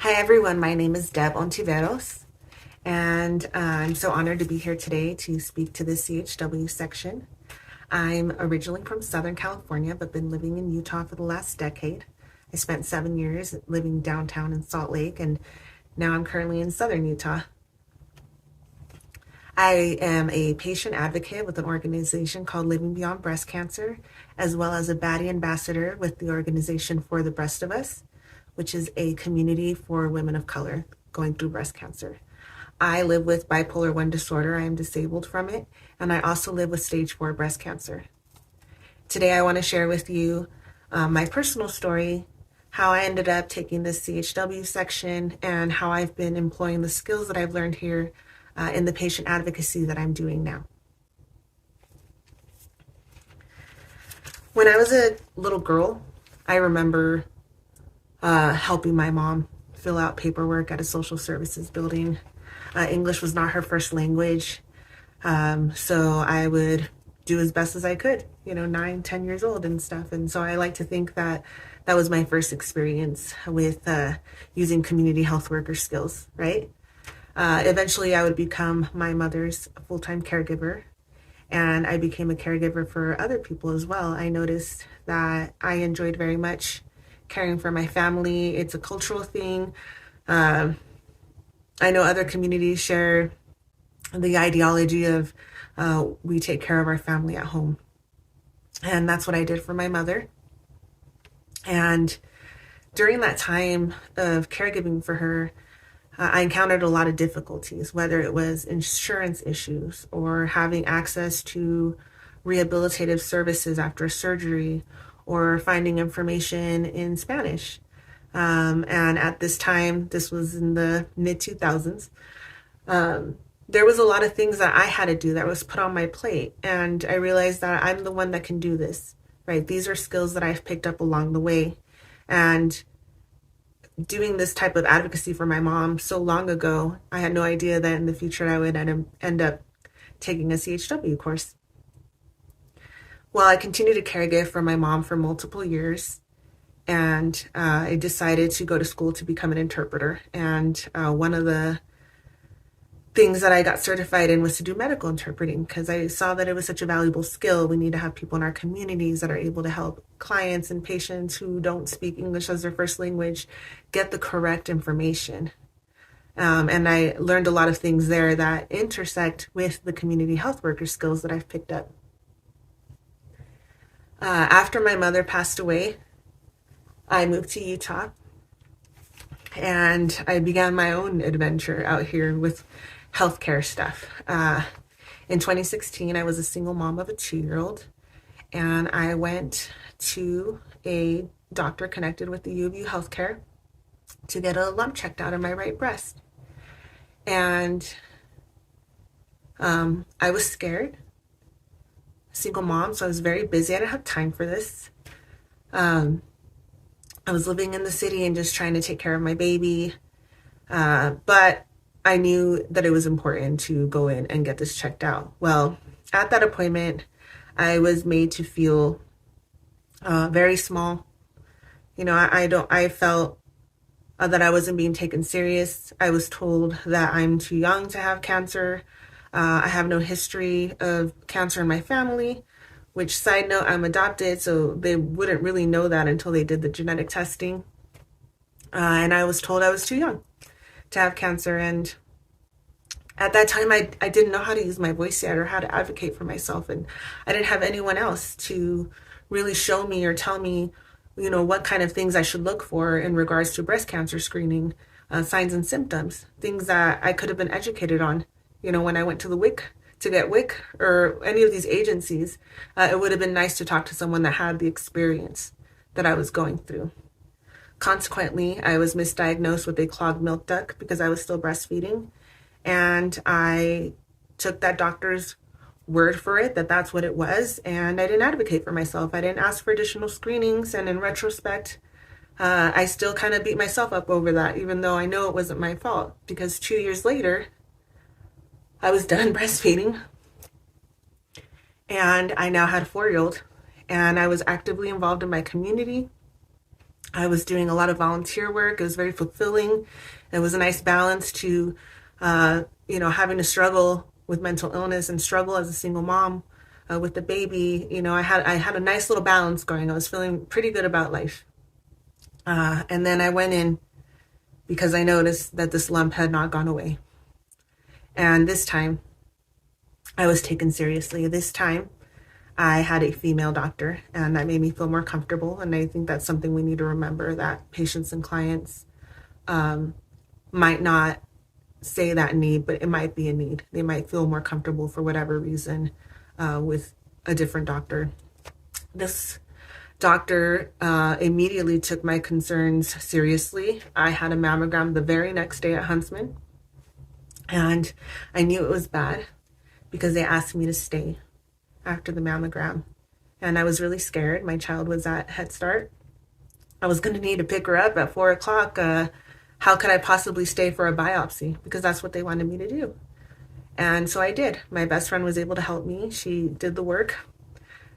Hi everyone, my name is Deb Ontiveros, and I'm so honored to be here today to speak to the CHW section. I'm originally from Southern California, but been living in Utah for the last decade. I spent 7 years living downtown in Salt Lake, and now I'm currently in Southern Utah. I am a patient advocate with an organization called Living Beyond Breast Cancer, as well as a baddie ambassador with the organization For the Breast of Us, which is a community for women of color going through breast cancer. I live with bipolar 1 disorder. I am disabled from it, and I also live with stage 4 breast cancer. Today, I want to share with you my personal story, how I ended up taking the CHW section, and how I've been employing the skills that I've learned here in the patient advocacy that I'm doing now. When I was a little girl, I remember helping my mom fill out paperwork at a social services building. English was not her first language, so I would do as best as I could, 9, 10 years old and stuff. And so I like to think that that was my first experience with using community health worker skills, right? Eventually, I would become my mother's full-time caregiver, and I became a caregiver for other people as well. I noticed that I enjoyed very much caring for my family. It's a cultural thing. I know other communities share the ideology of we take care of our family at home. And that's what I did for my mother. And during that time of caregiving for her, I encountered a lot of difficulties, whether it was insurance issues or having access to rehabilitative services after surgery or finding information in Spanish. And at this time, this was in the mid 2000s, there was a lot of things that I had to do that was put on my plate. And I realized that I'm the one that can do this, right? These are skills that I've picked up along the way. And doing this type of advocacy for my mom so long ago, I had no idea that in the future I would end up taking a CHW course. Well, I continued to caregive for my mom for multiple years, and I decided to go to school to become an interpreter. And one of the things that I got certified in was to do medical interpreting because I saw that it was such a valuable skill. We need to have people in our communities that are able to help clients and patients who don't speak English as their first language get the correct information. And I learned a lot of things there that intersect with the community health worker skills that I've picked up. After my mother passed away, I moved to Utah and I began my own adventure out here with healthcare stuff. In 2016, I was a single mom of a 2-year-old, and I went to a doctor connected with the U of U Healthcare to get a lump checked out of my right breast. And I was scared, single mom, so I was very busy. I didn't have time for this. I was living in the city and just trying to take care of my baby. But I knew that it was important to go in and get this checked out. Well, at that appointment, I was made to feel very small. I felt that I wasn't being taken serious. I was told that I'm too young to have cancer. I have no history of cancer in my family, which, side note, I'm adopted, so they wouldn't really know that until they did the genetic testing. And I was told I was too young to have cancer. And at that time, I didn't know how to use my voice yet or how to advocate for myself. And I didn't have anyone else to really show me or tell me, what kind of things I should look for in regards to breast cancer screening, signs and symptoms, things that I could have been educated on. When I went to the WIC to get WIC or any of these agencies, it would have been nice to talk to someone that had the experience that I was going through. Consequently, I was misdiagnosed with a clogged milk duct because I was still breastfeeding. And I took that doctor's word for it, that that's what it was. And I didn't advocate for myself. I didn't ask for additional screenings. And in retrospect, I still kind of beat myself up over that, even though I know it wasn't my fault. Because 2 years later, I was done breastfeeding. And I now had a 4-year-old. And I was actively involved in my community. I was doing a lot of volunteer work. It was very fulfilling. It was a nice balance to, having to struggle with mental illness and struggle as a single mom with the baby. I had a nice little balance going. I was feeling pretty good about life. And then I went in because I noticed that this lump had not gone away. And this time, I was taken seriously. This time, I had a female doctor, and that made me feel more comfortable. And I think that's something we need to remember, that patients and clients might not say that need, but it might be a need. They might feel more comfortable for whatever reason with a different doctor. This doctor immediately took my concerns seriously. I had a mammogram the very next day at Huntsman, and I knew it was bad because they asked me to stay after the mammogram. And I was really scared. My child was at Head Start. I was going to need to pick her up at 4 o'clock. How could I possibly stay for a biopsy? Because that's what they wanted me to do. And so I did. My best friend was able to help me. She did the work,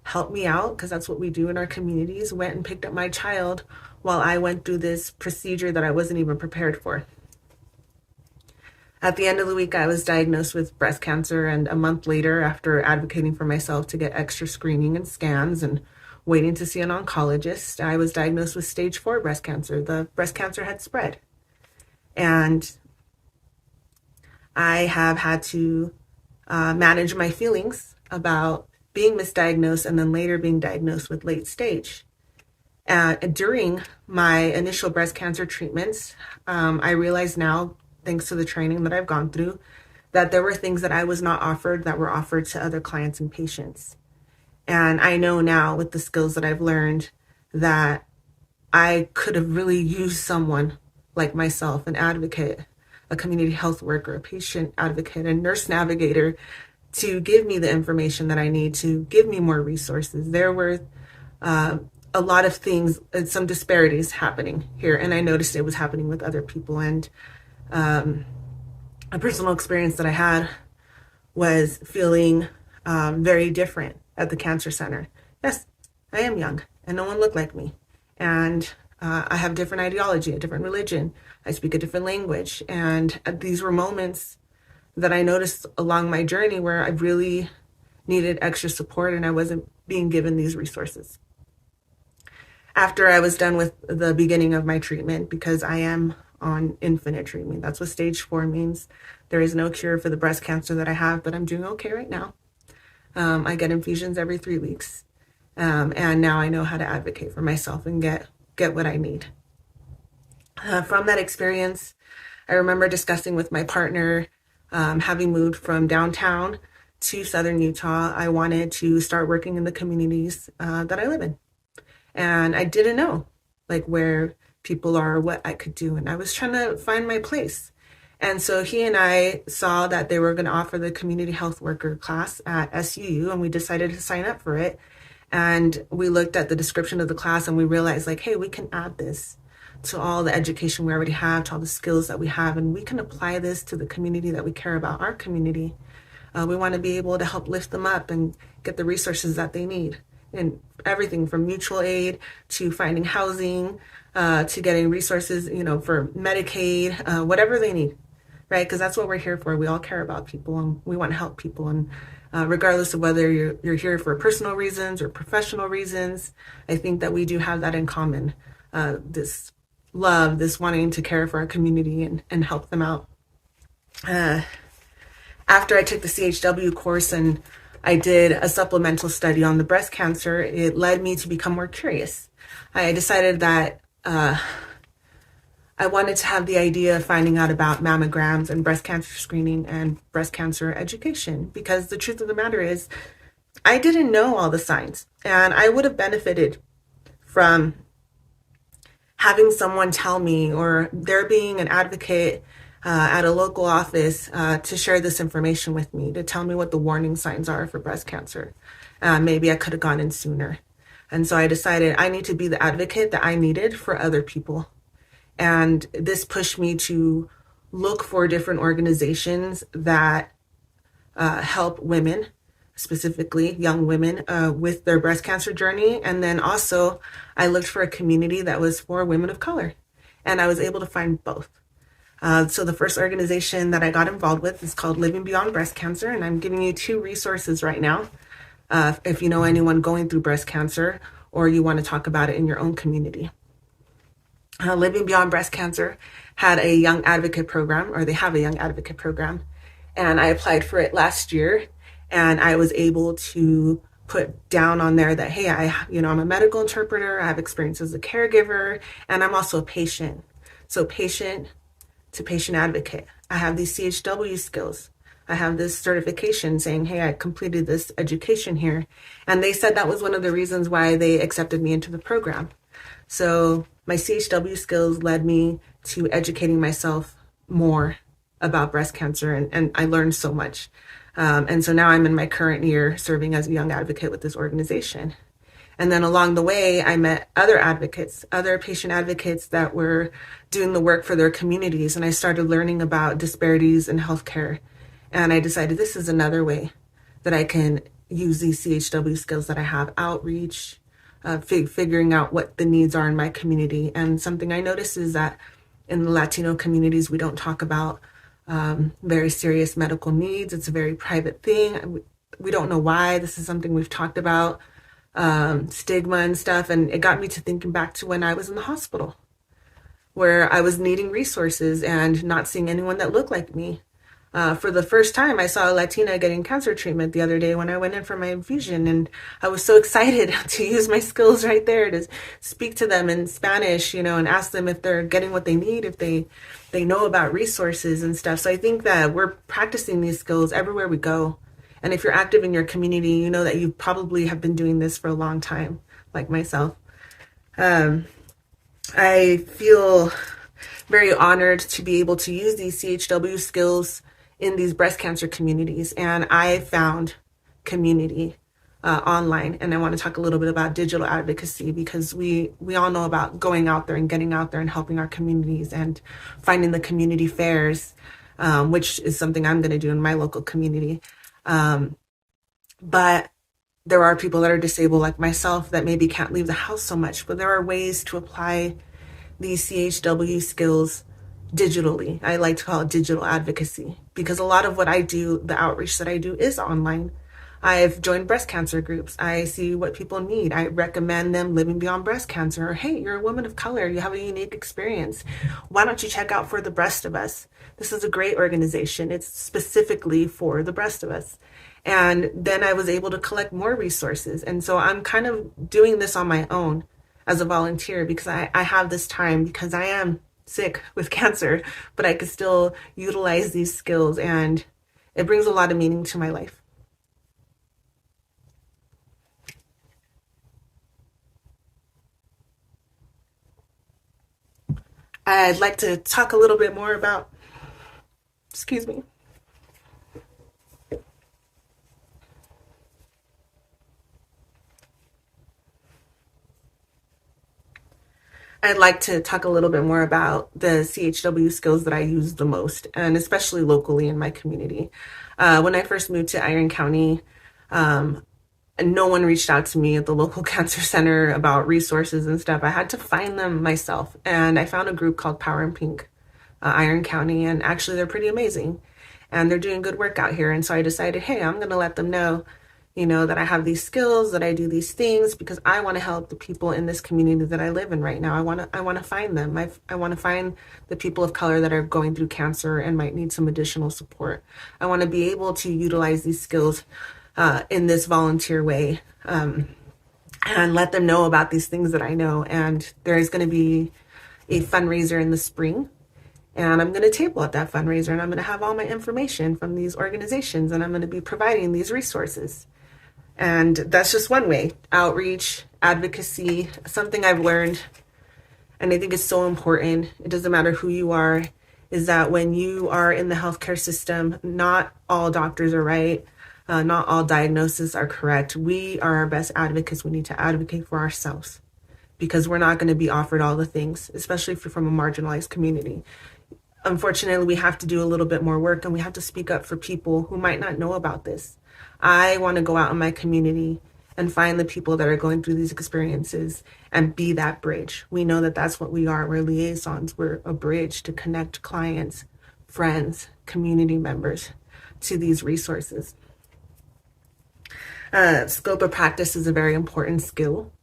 helped me out, because that's what we do in our communities. Went and picked up my child while I went through this procedure that I wasn't even prepared for. At the end of the week, I was diagnosed with breast cancer, and a month later, after advocating for myself to get extra screening and scans and waiting to see an oncologist, I was diagnosed with stage 4 breast cancer. The breast cancer had spread. And I have had to manage my feelings about being misdiagnosed and then later being diagnosed with late stage. During my initial breast cancer treatments, I realize now, thanks to the training that I've gone through, that there were things that I was not offered that were offered to other clients and patients. And I know now with the skills that I've learned that I could have really used someone like myself, an advocate, a community health worker, a patient advocate, a nurse navigator, to give me the information that I need, to give me more resources. There were a lot of things, some disparities happening here, and I noticed it was happening with other people. And a personal experience that I had was feeling very different at the cancer center. Yes, I am young, and no one looked like me. And I have different ideology, a different religion. I speak a different language. And these were moments that I noticed along my journey where I really needed extra support and I wasn't being given these resources. After I was done with the beginning of my treatment, because I am on infinite treatment, that's what stage 4 means. There is no cure for the breast cancer that I have, but I'm doing okay right now. I get infusions every 3 weeks. And now I know how to advocate for myself and get what I need. From that experience, I remember discussing with my partner, having moved from downtown to southern Utah, I wanted to start working in the communities that I live in. And I didn't know where people are or what I could do. And I was trying to find my place. And so he and I saw that they were going to offer the community health worker class at SUU, and we decided to sign up for it. And we looked at the description of the class and we realized hey, we can add this to all the education we already have, to all the skills that we have, and we can apply this to the community that we care about, our community. We want to be able to help lift them up and get the resources that they need. And everything from mutual aid to finding housing, to getting resources, for Medicaid, whatever they need, right? Because that's what we're here for. We all care about people and we want to help people. And regardless of whether you're here for personal reasons or professional reasons, I think that we do have that in common. This love, this wanting to care for our community and help them out. After I took the CHW course and I did a supplemental study on the breast cancer, it led me to become more curious. I decided that I wanted to have the idea of finding out about mammograms and breast cancer screening and breast cancer education, because the truth of the matter is I didn't know all the signs, and I would have benefited from having someone tell me, or there being an advocate at a local office to share this information with me, to tell me what the warning signs are for breast cancer. Maybe I could have gone in sooner. And so I decided I need to be the advocate that I needed for other people. And this pushed me to look for different organizations that help women specifically young women with their breast cancer journey. And then also, I looked for a community that was for women of color. And I was able to find both. So the first organization that I got involved with is called Living Beyond Breast Cancer. And I'm giving you two resources right now. If you know anyone going through breast cancer or you want to talk about it in your own community. Living Beyond Breast Cancer had a young advocate program, or they have a young advocate program, and I applied for it last year, and I was able to put down on there that, hey, I'm a medical interpreter, I have experience as a caregiver, and I'm also a patient. So patient to patient advocate. I have these CHW skills. I have this certification saying, hey, I completed this education here. And they said that was one of the reasons why they accepted me into the program. So my CHW skills led me to educating myself more about breast cancer, and I learned so much. And so now I'm in my current year serving as a young advocate with this organization. And then along the way, I met other advocates, other patient advocates that were doing the work for their communities. And I started learning about disparities in healthcare. And I decided this is another way that I can use these CHW skills that I have, outreach, figuring out what the needs are in my community. And something I noticed is that in the Latino communities, we don't talk about very serious medical needs. It's a very private thing. We don't know why. This is something we've talked about, stigma and stuff. And it got me to thinking back to when I was in the hospital, where I was needing resources and not seeing anyone that looked like me. For the first time, I saw a Latina getting cancer treatment the other day when I went in for my infusion, and I was so excited to use my skills right there to speak to them in Spanish, and ask them if they're getting what they need, if they know about resources and stuff. So I think that we're practicing these skills everywhere we go. And if you're active in your community, you know that you probably have been doing this for a long time, like myself. I feel very honored to be able to use these CHW skills in these breast cancer communities. And I found community online. And I want to talk a little bit about digital advocacy, because we all know about going out there and getting out there and helping our communities and finding the community fairs, which is something I'm going to do in my local community. But there are people that are disabled like myself that maybe can't leave the house so much, but there are ways to apply these CHW skills digitally. I like to call it digital advocacy, because a lot of what I do, the outreach that I do, is online. I've joined breast cancer groups. I see what people need. I recommend them Living Beyond Breast Cancer. Or, hey, you're a woman of color. You have a unique experience. Why don't you check out For the Breast of Us? This is a great organization. It's specifically for the breast of us. And then I was able to collect more resources. And so I'm kind of doing this on my own as a volunteer, because I have this time, because I am sick with cancer, but I could still utilize these skills, and it brings a lot of meaning to my life. I'd like to talk a little bit more about, excuse me. I'd like to talk a little bit more about the CHW skills that I use the most, and especially locally in my community. When I first moved to Iron County, no one reached out to me at the local cancer center about resources and stuff. I had to find them myself, and I found a group called Power and Pink, Iron County, and actually they're pretty amazing, and they're doing good work out here. And so I decided, hey, I'm going to let them know, that I have these skills, that I do these things, because I want to help the people in this community that I live in right now. I want to find them. I want to find the people of color that are going through cancer and might need some additional support. I want to be able to utilize these skills in this volunteer way, and let them know about these things that I know. And there is going to be a fundraiser in the spring, and I'm going to table at that fundraiser, and I'm going to have all my information from these organizations, and I'm going to be providing these resources. And that's just one way. Outreach, advocacy, something I've learned, and I think it's so important, it doesn't matter who you are, is that when you are in the healthcare system, not all doctors are right. Not all diagnoses are correct. We are our best advocates. We need to advocate for ourselves, because we're not going to be offered all the things, especially if you're from a marginalized community. Unfortunately, we have to do a little bit more work, and we have to speak up for people who might not know about this. I want to go out in my community and find the people that are going through these experiences and be that bridge. We know that that's what we are. We're liaisons. We're a bridge to connect clients, friends, community members to these resources. Scope of practice is a very important skill.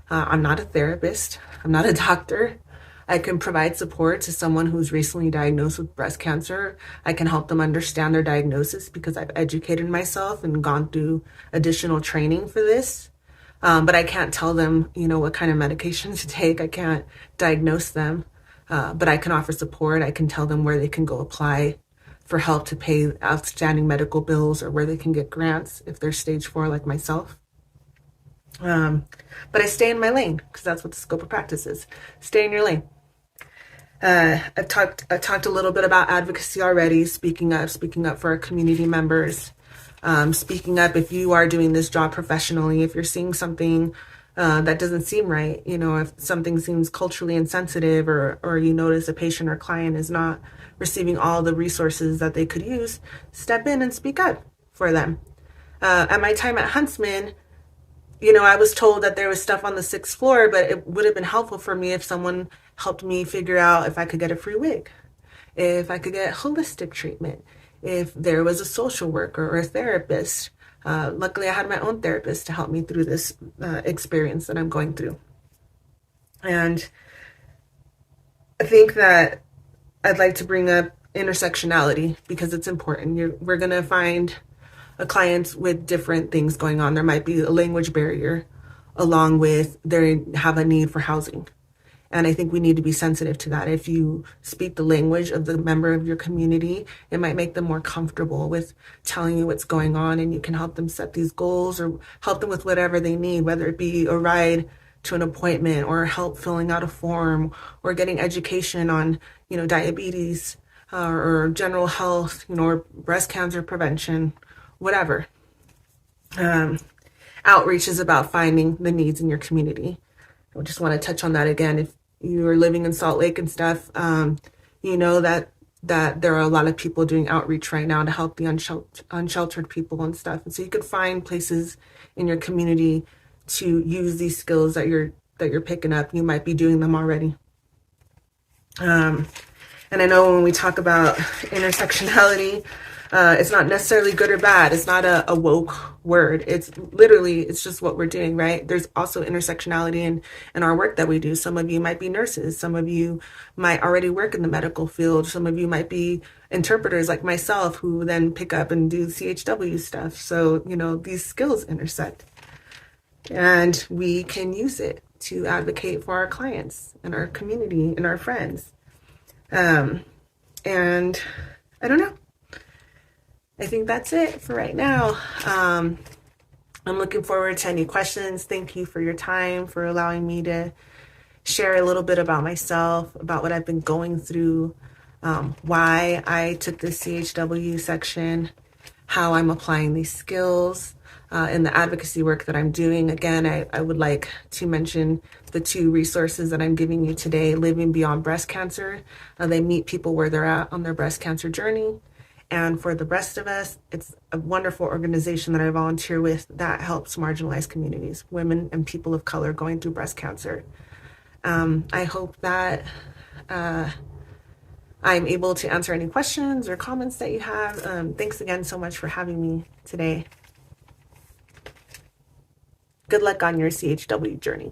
I'm not a therapist. I'm not a doctor. I can provide support to someone who's recently diagnosed with breast cancer. I can help them understand their diagnosis because I've educated myself and gone through additional training for this. But I can't tell them, what kind of medication to take. I can't diagnose them. But I can offer support. I can tell them where they can go apply for help to pay outstanding medical bills or where they can get grants if they're stage 4 like myself. But I stay in my lane because that's what the scope of practice is. Stay in your lane. I've talked a little bit about advocacy already, speaking up for our community members, speaking up if you are doing this job professionally, if you're seeing something that doesn't seem right, if something seems culturally insensitive or you notice a patient or client is not receiving all the resources that they could use, step in and speak up for them. At my time at Huntsman, I was told that there was stuff on the 6th floor, but it would have been helpful for me if someone helped me figure out if I could get a free wig, if I could get holistic treatment, if there was a social worker or a therapist. Luckily, I had my own therapist to help me through this experience that I'm going through. And I think that I'd like to bring up intersectionality because it's important. We're going to find clients with different things going on. There might be a language barrier along with they have a need for housing. And I think we need to be sensitive to that. If you speak the language of the member of your community, it might make them more comfortable with telling you what's going on, and you can help them set these goals or help them with whatever they need, whether it be a ride to an appointment or help filling out a form or getting education on, diabetes or general health, or breast cancer prevention, whatever. Outreach is about finding the needs in your community. I just want to touch on that again. If you're living in Salt Lake and stuff, you know that there are a lot of people doing outreach right now to help the unsheltered people and stuff. And so you could find places in your community to use these skills that you're picking up. You might be doing them already. And I know when we talk about intersectionality, it's not necessarily good or bad. It's not a woke word. It's just what we're doing, right? There's also intersectionality in our work that we do. Some of you might be nurses. Some of you might already work in the medical field. Some of you might be interpreters like myself who then pick up and do CHW stuff. So, these skills intersect. And we can use it to advocate for our clients and our community and our friends. And I don't know. I think that's it for right now. I'm looking forward to any questions. Thank you for your time, for allowing me to share a little bit about myself, about what I've been going through, why I took the CHW section, how I'm applying these skills in the advocacy work that I'm doing. Again, I would like to mention the 2 resources that I'm giving you today, Living Beyond Breast Cancer. They meet people where they're at on their breast cancer journey. And for the rest of us, it's a wonderful organization that I volunteer with that helps marginalized communities, women and people of color going through breast cancer. I hope that I'm able to answer any questions or comments that you have. Thanks again so much for having me today. Good luck on your CHW journey.